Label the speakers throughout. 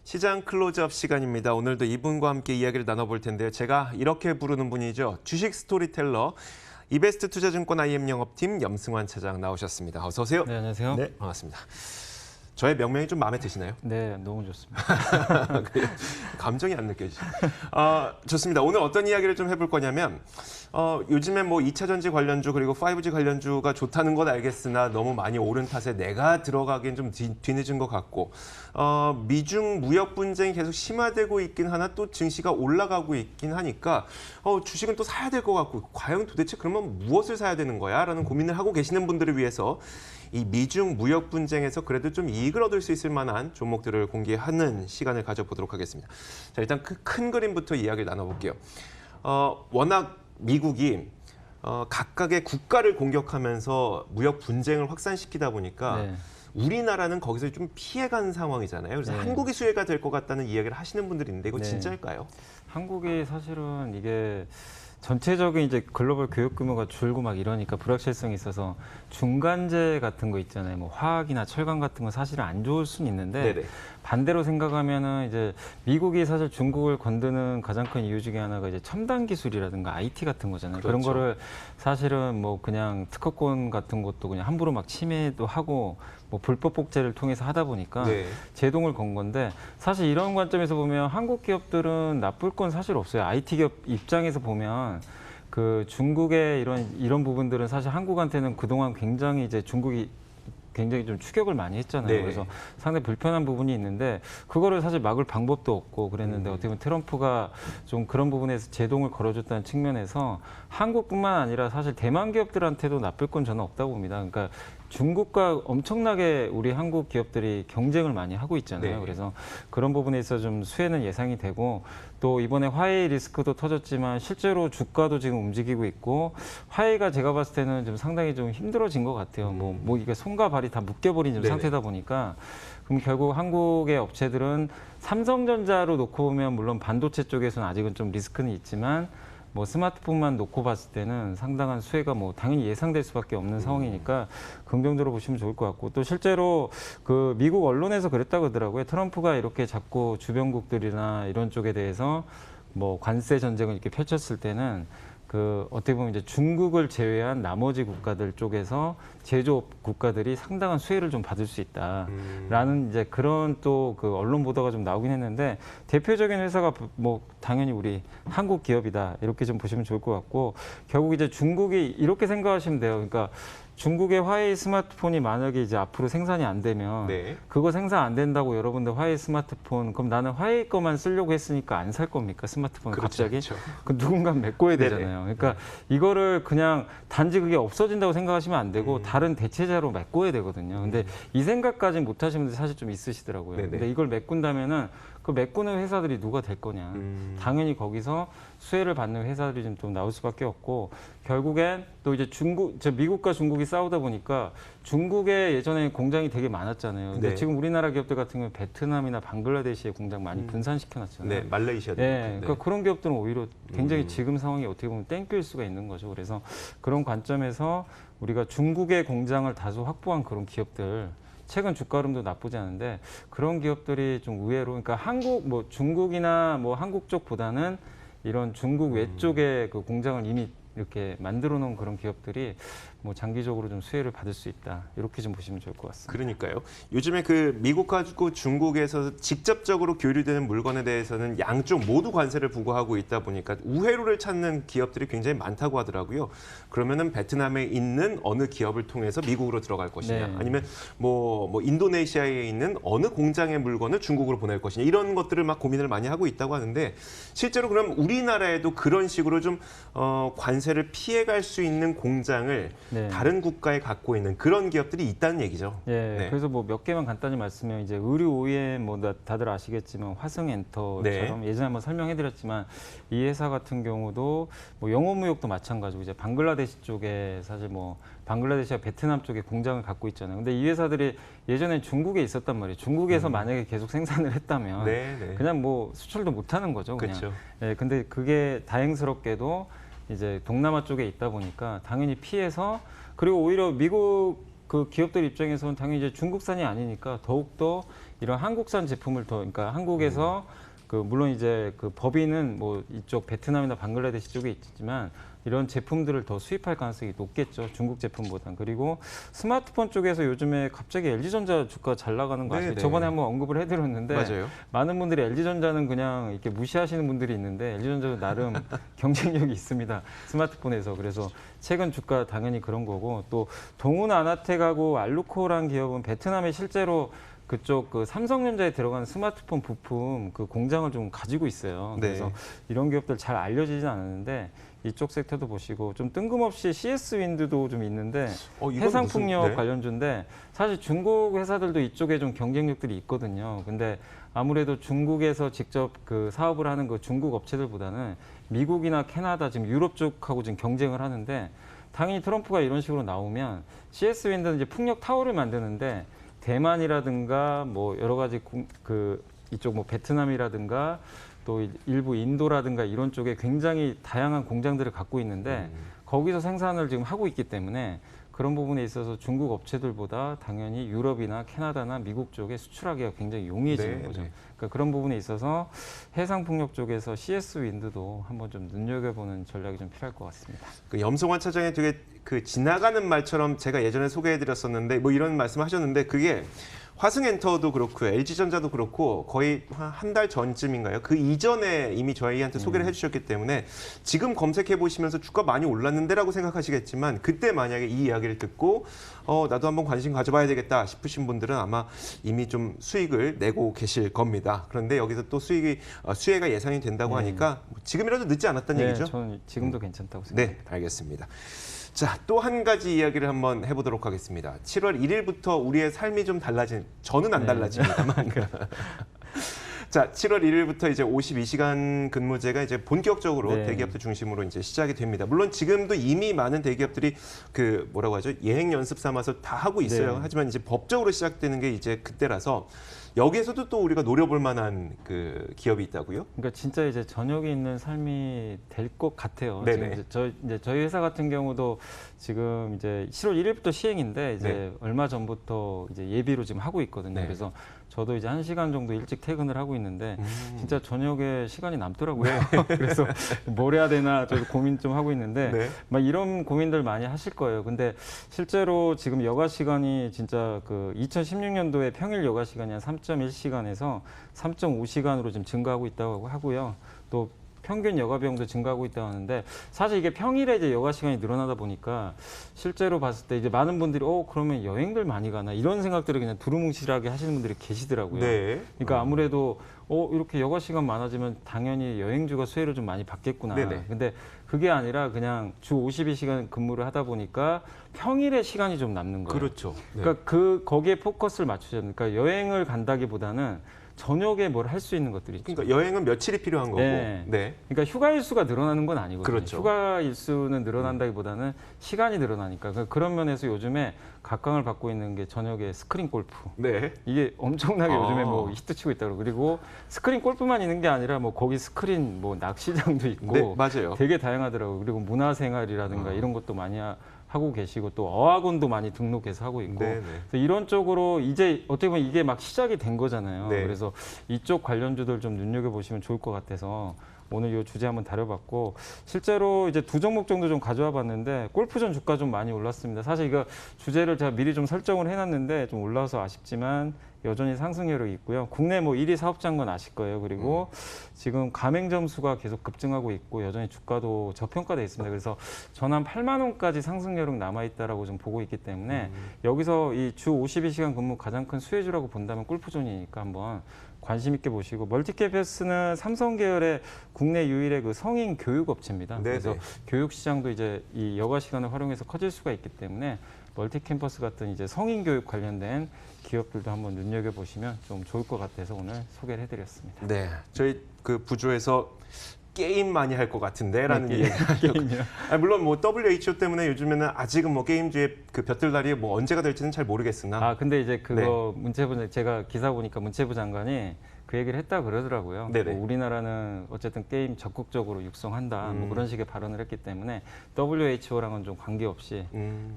Speaker 1: 시장 클로즈업 시간입니다. 오늘도 이분과 함께 이야기를 나눠볼 텐데요. 제가 이렇게 부르는 분이죠. 주식 스토리텔러, 이베스트 투자증권 IM 영업팀 염승환 차장 나오셨습니다. 어서 오세요.
Speaker 2: 네, 안녕하세요.
Speaker 1: 네, 반갑습니다. 저의 명명이 좀 마음에 드시나요?
Speaker 2: 네, 너무 좋습니다.
Speaker 1: 감정이 안 느껴지죠. 좋습니다. 오늘 어떤 이야기를 좀 해볼 거냐면 요즘에 뭐 2차 전지 관련주 그리고 5G 관련주가 좋다는 건 알겠으나 너무 많이 오른 탓에 내가 들어가기엔 좀 뒤늦은 것 같고 미중 무역 분쟁이 계속 심화되고 있긴 하나 또 증시가 올라가고 있긴 하니까 주식은 또 사야 될 것 같고 과연 도대체 그러면 무엇을 사야 되는 거야? 라는 고민을 하고 계시는 분들을 위해서 이 미중 무역 분쟁에서 그래도 좀 이익을 얻을 수 있을 만한 종목들을 공개하는 시간을 가져보도록 하겠습니다. 자, 일단 그 큰 그림부터 이야기를 나눠볼게요. 워낙 미국이 각각의 국가를 공격하면서 무역 분쟁을 확산시키다 보니까
Speaker 2: 네.
Speaker 1: 우리나라는 거기서 좀 피해간 상황이잖아요. 그래서
Speaker 2: 네.
Speaker 1: 한국이 수혜가 될 것 같다는 이야기를 하시는 분들이 있는데 이거
Speaker 2: 네.
Speaker 1: 진짜일까요?
Speaker 2: 한국이 사실은 이게 전체적인 이제 글로벌 교육 규모가 줄고 막 이러니까 불확실성이 있어서 중간재 같은 거 있잖아요. 뭐 화학이나 철강 같은 건 사실은 안 좋을 수는 있는데
Speaker 1: 네네.
Speaker 2: 반대로 생각하면은 이제 미국이 사실 중국을 건드는 가장 큰 이유 중에 하나가 이제 첨단 기술이라든가 IT 같은 거잖아요.
Speaker 1: 그렇죠.
Speaker 2: 그런 거를 사실은 뭐 그냥 특허권 같은 것도 그냥 함부로 막 침해도 하고 뭐 불법 복제를 통해서 하다 보니까
Speaker 1: 네.
Speaker 2: 제동을 건 건데 사실 이런 관점에서 보면 한국 기업들은 나쁠 건 사실 없어요. IT 기업 입장에서 보면 그 중국의 이런 부분들은 사실 한국한테는 그동안 굉장히 이제 중국이 굉장히 좀 추격을 많이 했잖아요.
Speaker 1: 네.
Speaker 2: 그래서 상당히 불편한 부분이 있는데 그거를 사실 막을 방법도 없고 그랬는데 어떻게 보면 트럼프가 좀 그런 부분에서 제동을 걸어줬다는 측면에서 한국뿐만 아니라 사실 대만 기업들한테도 나쁠 건 저는 없다고 봅니다. 그러니까 중국과 엄청나게 우리 한국 기업들이 경쟁을 많이 하고 있잖아요.
Speaker 1: 네.
Speaker 2: 그래서 그런 부분에 있어서 좀 수혜는 예상이 되고 또 이번에 화웨이 리스크도 터졌지만 실제로 주가도 지금 움직이고 있고 화웨이가 제가 봤을 때는 좀 상당히 좀 힘들어진 것 같아요. 뭐 이게 손과 발이 다 묶여버린 좀
Speaker 1: 네네.
Speaker 2: 상태다 보니까 그럼 결국 한국의 업체들은 삼성전자로 놓고 보면 물론 반도체 쪽에서는 아직은 좀 리스크는 있지만 뭐 스마트폰만 놓고 봤을 때는 상당한 수혜가 뭐 당연히 예상될 수밖에 없는 상황이니까 긍정적으로 보시면 좋을 것 같고 또 실제로 그 미국 언론에서 그랬다고 하더라고요. 트럼프가 이렇게 자꾸 주변국들이나 이런 쪽에 대해서 뭐 관세 전쟁을 이렇게 펼쳤을 때는 그 어떻게 보면 이제 중국을 제외한 나머지 국가들 쪽에서 제조업 국가들이 상당한 수혜를 좀 받을 수 있다라는 이제 그런 또 그 언론 보도가 좀 나오긴 했는데 대표적인 회사가 뭐 당연히 우리 한국 기업이다 이렇게 좀 보시면 좋을 것 같고 결국 이제 중국이 이렇게 생각하시면 돼요. 그러니까 중국의 화웨이 스마트폰이 만약에 이제 앞으로 생산이 안 되면
Speaker 1: 네.
Speaker 2: 그거 생산 안 된다고 여러분들 화웨이 스마트폰 그럼 나는 화웨이 거만 쓰려고 했으니까 안 살 겁니까 스마트폰을
Speaker 1: 그렇죠,
Speaker 2: 갑자기?
Speaker 1: 그렇죠.
Speaker 2: 그 누군가 메꿔야
Speaker 1: 네네.
Speaker 2: 되잖아요. 그러니까 이거를 그냥 단지 그게 없어진다고 생각하시면 안 되고 다른 대체자로 메꿔야 되거든요. 근데 이 생각까지는 못 하시는 분들이 사실 좀 있으시더라고요.
Speaker 1: 네네.
Speaker 2: 근데 이걸 메꾼다면은 그 메꾸는 회사들이 누가 될 거냐. 당연히 거기서 수혜를 받는 회사들이 좀 나올 수밖에 없고 결국엔 또 이제 미국과 중국이 싸우다 보니까 중국에 예전에 공장이 되게 많았잖아요. 근데
Speaker 1: 네.
Speaker 2: 지금 우리나라 기업들 같은 경우는 베트남이나 방글라데시에 공장 많이 분산시켜 놨잖아요.
Speaker 1: 네, 말레이시아도.
Speaker 2: 네, 그러니까 그런 기업들은 오히려 굉장히
Speaker 1: 음.
Speaker 2: 지금 상황이 어떻게 보면 땡큐일 수가 있는 거죠. 그래서 그런 관점에서 우리가 중국의 공장을 다소 확보한 그런 기업들 최근 주가 흐름도 나쁘지 않은데 그런 기업들이 좀 의외로 그러니까 중국이나 뭐 한국 쪽보다는 이런 중국 외쪽에 그 공장을 이미 이렇게 만들어 놓은 그런 기업들이 뭐 장기적으로 좀 수혜를 받을 수 있다. 이렇게 좀 보시면 좋을 것 같습니다.
Speaker 1: 그러니까요. 요즘에 그 미국과 중국에서 직접적으로 교류되는 물건에 대해서는 양쪽 모두 관세를 부과하고 있다 보니까 우회로를 찾는 기업들이 굉장히 많다고 하더라고요. 그러면은 베트남에 있는 어느 기업을 통해서 미국으로 들어갈 것이냐,
Speaker 2: 네.
Speaker 1: 아니면 뭐 인도네시아에 있는 어느 공장의 물건을 중국으로 보낼 것이냐 이런 것들을 막 고민을 많이 하고 있다고 하는데 실제로 그럼 우리나라에도 그런 식으로 좀 관세를 피해갈 수 있는 공장을
Speaker 2: 네.
Speaker 1: 다른 국가에 갖고 있는 그런 기업들이 있다는 얘기죠.
Speaker 2: 예,
Speaker 1: 네.
Speaker 2: 그래서 뭐 몇 개만 간단히 말씀드리면 이제 의류 OEM 뭐 다들 아시겠지만 화성엔터처럼 예전에 한번 설명해드렸지만 이 회사 같은 경우도 뭐 영어무역도 마찬가지고 이제 방글라데시 쪽에 사실 뭐 방글라데시와 베트남 쪽에 공장을 갖고 있잖아요. 근데 이 회사들이 예전에 중국에 있었단 말이에요. 중국에서 만약에 계속 생산을 했다면
Speaker 1: 네.
Speaker 2: 그냥 뭐 수출도 못 하는 거죠. 그냥.
Speaker 1: 그렇죠.
Speaker 2: 예, 근데 그게 다행스럽게도 이제 동남아 쪽에 있다 보니까 당연히 피해서 그리고 오히려 미국 그 기업들 입장에서는 당연히 이제 중국산이 아니니까 더욱더 이런 한국산 제품을 그러니까 한국에서 그 물론 이제 그 법인은 뭐 이쪽 베트남이나 방글라데시 쪽에 있지만 이런 제품들을 더 수입할 가능성이 높겠죠. 중국 제품보단. 그리고 스마트폰 쪽에서 요즘에 갑자기 LG전자 주가 잘 나가는 거 아시죠?
Speaker 1: 네네.
Speaker 2: 저번에 한번 언급을 해드렸는데
Speaker 1: 맞아요.
Speaker 2: 많은 분들이 LG전자는 그냥 이렇게 무시하시는 분들이 있는데 LG전자도 나름 경쟁력이 있습니다. 스마트폰에서. 그래서 최근 주가 당연히 그런 거고 또 동훈 아나텍하고 알루코라는 기업은 베트남에 실제로 그쪽 그 삼성전자에 들어간 스마트폰 부품 그 공장을 좀 가지고 있어요.
Speaker 1: 네.
Speaker 2: 그래서 이런 기업들 잘 알려지진 않았는데 이쪽 섹터도 보시고 좀 뜬금없이 CS 윈드도 좀 있는데
Speaker 1: 이건
Speaker 2: 해상풍력
Speaker 1: 무슨- 네.
Speaker 2: 관련주인데 사실 중국 회사들도 이쪽에 좀 경쟁력들이 있거든요. 근데 아무래도 중국에서 직접 그 사업을 하는 그 중국 업체들보다는 미국이나 캐나다 지금 유럽 쪽하고 지금 경쟁을 하는데 당연히 트럼프가 이런 식으로 나오면 CS 윈드는 이제 풍력 타워를 만드는데 대만이라든가 뭐 여러 가지 그 이쪽 뭐 베트남이라든가 또 일부 인도라든가 이런 쪽에 굉장히 다양한 공장들을 갖고 있는데 거기서 생산을 지금 하고 있기 때문에 그런 부분에 있어서 중국 업체들보다 당연히 유럽이나 캐나다나 미국 쪽에 수출하기가 굉장히 용이해지는
Speaker 1: 네,
Speaker 2: 거죠.
Speaker 1: 네.
Speaker 2: 그러니까 그런 부분에 있어서 해상풍력 쪽에서 CS 윈드도 한번 좀 눈여겨보는 전략이 좀 필요할 것 같습니다.
Speaker 1: 그 염성환 차장이 되게 그 지나가는 말처럼 제가 예전에 소개해드렸었는데 뭐 이런 말씀하셨는데 그게 화승엔터도 그렇고 LG전자도 그렇고 거의 한 달 전쯤인가요? 그 이전에 이미 저희한테 소개를 해주셨기 때문에 지금 검색해 보시면서 주가 많이 올랐는데라고 생각하시겠지만 그때 만약에 이 이야기를 듣고 나도 한번 관심 가져봐야 되겠다 싶으신 분들은 아마 이미 좀 수익을 내고 계실 겁니다. 그런데 여기서 또 수혜가 예상이 된다고 하니까 지금이라도 늦지 않았다는 얘기죠?
Speaker 2: 저는 지금도 괜찮다고
Speaker 1: 네,
Speaker 2: 생각합니다.
Speaker 1: 알겠습니다. 자, 또 한 가지 이야기를 한번 해보도록 하겠습니다. 7월 1일부터 우리의 삶이 좀 저는 안 달라집니다만. 자, 7월 1일부터 이제 52시간 근무제가 이제 본격적으로
Speaker 2: 네.
Speaker 1: 대기업들 중심으로 이제 시작이 됩니다. 물론 지금도 이미 많은 대기업들이 그 뭐라고 하죠? 예행 연습 삼아서 다 하고 있어요.
Speaker 2: 네.
Speaker 1: 하지만 이제 법적으로 시작되는 게 이제 그때라서 여기에서도 또 우리가 노려볼 만한 그 기업이 있다고요?
Speaker 2: 그러니까 진짜 이제 저녁에 있는 삶이 될 것 같아요.
Speaker 1: 네네.
Speaker 2: 지금 이제 저희 회사 같은 경우도 지금 이제 7월 1일부터 시행인데 이제
Speaker 1: 네.
Speaker 2: 얼마 전부터 이제 예비로 지금 하고 있거든요.
Speaker 1: 네.
Speaker 2: 그래서 저도 이제 1시간 정도 일찍 퇴근을 하고 있는데 진짜 저녁에 시간이 남더라고요. 그래서 뭘 해야 되나 저도 고민 좀 하고 있는데
Speaker 1: 네.
Speaker 2: 막 이런 고민들 많이 하실 거예요. 근데 실제로 지금 여가 시간이 진짜 그 2016년도에 평일 여가 시간이 한 3.1시간에서 3.5시간으로 지금 증가하고 있다고 하고요. 또 평균 여가 비용도 증가하고 있다고 하는데 사실 이게 평일에 이제 여가 시간이 늘어나다 보니까 실제로 봤을 때 이제 많은 분들이 그러면 여행들 많이 가나 이런 생각들을 그냥 두루뭉실하게 하시는 분들이 계시더라고요.
Speaker 1: 네.
Speaker 2: 그러니까 아무래도 이렇게 여가 시간 많아지면 당연히 여행주가 수혜를 좀 많이 받겠구나.
Speaker 1: 네네.
Speaker 2: 근데 그게 아니라 그냥 주 52시간 근무를 하다 보니까 평일에 시간이 좀 남는 거예요.
Speaker 1: 그렇죠. 네.
Speaker 2: 그러니까 거기에 포커스를 맞추셔야 돼요. 그러니까 여행을 간다기보다는 저녁에 뭘 할 수 있는 것들이 있죠.
Speaker 1: 그러니까 여행은 며칠이 필요한 거고.
Speaker 2: 네.
Speaker 1: 네.
Speaker 2: 그러니까 휴가 일수가 늘어나는 건 아니거든요.
Speaker 1: 그렇죠.
Speaker 2: 휴가 일수는 늘어난다기보다는 시간이 늘어나니까 그런 면에서 요즘에 각광을 받고 있는 게 저녁에 스크린 골프.
Speaker 1: 네.
Speaker 2: 이게 엄청나게
Speaker 1: 아.
Speaker 2: 요즘에 뭐 히트치고 있다고 그리고 스크린 골프만 있는 게 아니라 뭐 거기 스크린 뭐 낚시장도 있고
Speaker 1: 네, 맞아요.
Speaker 2: 되게 다양하더라고요. 그리고 문화생활이라든가 이런 것도 많이 하고 계시고 또 어학원도 많이 등록해서 하고 있고
Speaker 1: 네네.
Speaker 2: 그래서 이런 쪽으로 이제 어떻게 보면 이게 막 시작이 된 거잖아요.
Speaker 1: 네.
Speaker 2: 그래서 이쪽 관련주들 좀 눈여겨보시면 좋을 것 같아서 오늘 이 주제 한번 다뤄봤고 실제로 이제 두 종목 정도 좀 가져와 봤는데 골프전 주가 좀 많이 올랐습니다. 사실 이거 주제를 제가 미리 좀 설정을 해놨는데 좀 올라서 아쉽지만 여전히 상승 여력이 있고요. 국내 뭐 1위 사업자인 건 아실 거예요. 그리고 지금 가맹점 수가 계속 급증하고 있고 여전히 주가도 저평가돼 있습니다. 그래서 전한 8만 원까지 상승 여력 남아 있다라고 좀 보고 있기 때문에 여기서 이 주 52시간 근무 가장 큰 수혜주라고 본다면 골프존이니까 한번 관심 있게 보시고 멀티캡에스는 삼성 계열의 국내 유일의 그 성인 교육 업체입니다.
Speaker 1: 네네.
Speaker 2: 그래서 교육 시장도 이제 이 여가 시간을 활용해서 커질 수가 있기 때문에 멀티캠퍼스 같은 이제 성인 교육 관련된 기업들도 한번 눈여겨 보시면 좀 좋을 것 같아서 오늘 소개를 해드렸습니다.
Speaker 1: 네. 저희 그 부조에서 게임 많이 할 것 같은데라는
Speaker 2: 네,
Speaker 1: 얘기가 물론 뭐 WHO 때문에 요즘에는 아직은 뭐 게임주의 그 볕들날이 뭐 언제가 될지는 잘 모르겠으나
Speaker 2: 근데 이제 그거 문체부 제가 기사 보니까 문체부 장관이 그 얘기를 했다 그러더라고요.
Speaker 1: 네네.
Speaker 2: 뭐 우리나라는 어쨌든 게임 적극적으로 육성한다. 뭐 그런 식의 발언을 했기 때문에 WHO랑은 좀 관계없이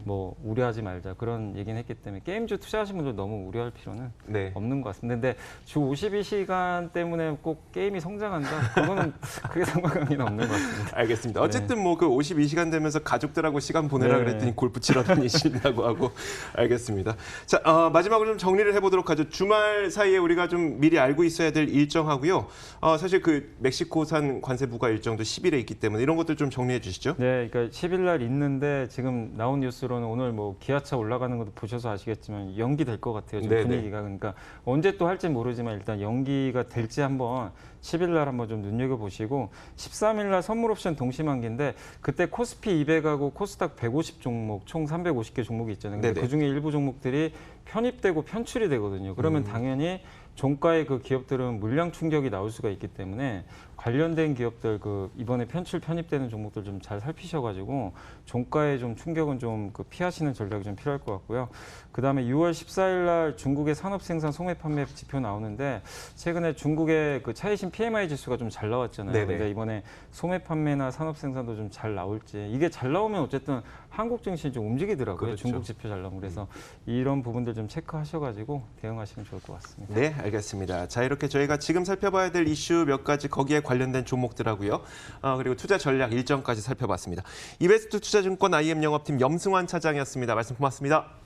Speaker 2: 뭐 우려하지 말자 그런 얘기는 했기 때문에 게임주 투자하신 분들 너무 우려할 필요는
Speaker 1: 네.
Speaker 2: 없는 것 같습니다. 근데 주 52시간 때문에 꼭 게임이 성장한다? 그거는 크게 상관관계는 없는 것 같습니다.
Speaker 1: 알겠습니다. 어쨌든 뭐 그 52시간 되면서 가족들하고 시간 보내라
Speaker 2: 네.
Speaker 1: 그랬더니 골프 치러 다니신다고 하고 알겠습니다. 자, 마지막으로 좀 정리를 해보도록 하죠. 주말 사이에 우리가 좀 미리 알고 있어야 될 일정하고요. 사실 그 멕시코산 관세 부과 일정도 10일에 있기 때문에 이런 것들 좀 정리해 주시죠.
Speaker 2: 네, 그러니까 10일 날 있는데 지금 나온 뉴스로는 오늘 뭐 기아차 올라가는 것도 보셔서 아시겠지만 연기될 것 같아요. 지금
Speaker 1: 네네.
Speaker 2: 분위기가. 그러니까 언제 또 할지 모르지만 일단 연기가 될지 한번 10일 날 한번 좀 눈여겨보시고 13일 날 선물 옵션 동시만기인데 그때 코스피 200하고 코스닥 150 종목 총 350개 종목이 있잖아요. 근데
Speaker 1: 네네.
Speaker 2: 그중에 일부 종목들이 편입되고 편출이 되거든요. 그러면 당연히 종가의 그 기업들은 물량 충격이 나올 수가 있기 때문에 관련된 기업들 그 이번에 편출 편입되는 종목들 좀 잘 살피셔가지고 종가의 좀 충격은 좀 그 피하시는 전략이 좀 필요할 것 같고요. 그다음에 6월 14일 날 중국의 산업 생산 소매 판매 지표 나오는데 최근에 중국의 그 차이신 PMI 지수가 좀 잘 나왔잖아요.
Speaker 1: 네네.
Speaker 2: 근데 이번에 소매 판매나 산업 생산도 좀 잘 나올지 이게 잘 나오면 어쨌든 한국 증시는 좀 움직이더라고요.
Speaker 1: 그렇죠.
Speaker 2: 중국 지표 잘 나오면 그래서 이런 부분들 좀 체크하셔가지고 대응하시면 좋을 것 같습니다.
Speaker 1: 네, 알겠습니다. 자, 이렇게 저희가 지금 살펴봐야 될 이슈 몇 가지 거기에 관련된 종목들하고요. 그리고 투자 전략 일정까지 살펴봤습니다. 이베스트 투자증권 IM 영업팀 염승환 차장이었습니다. 말씀 고맙습니다.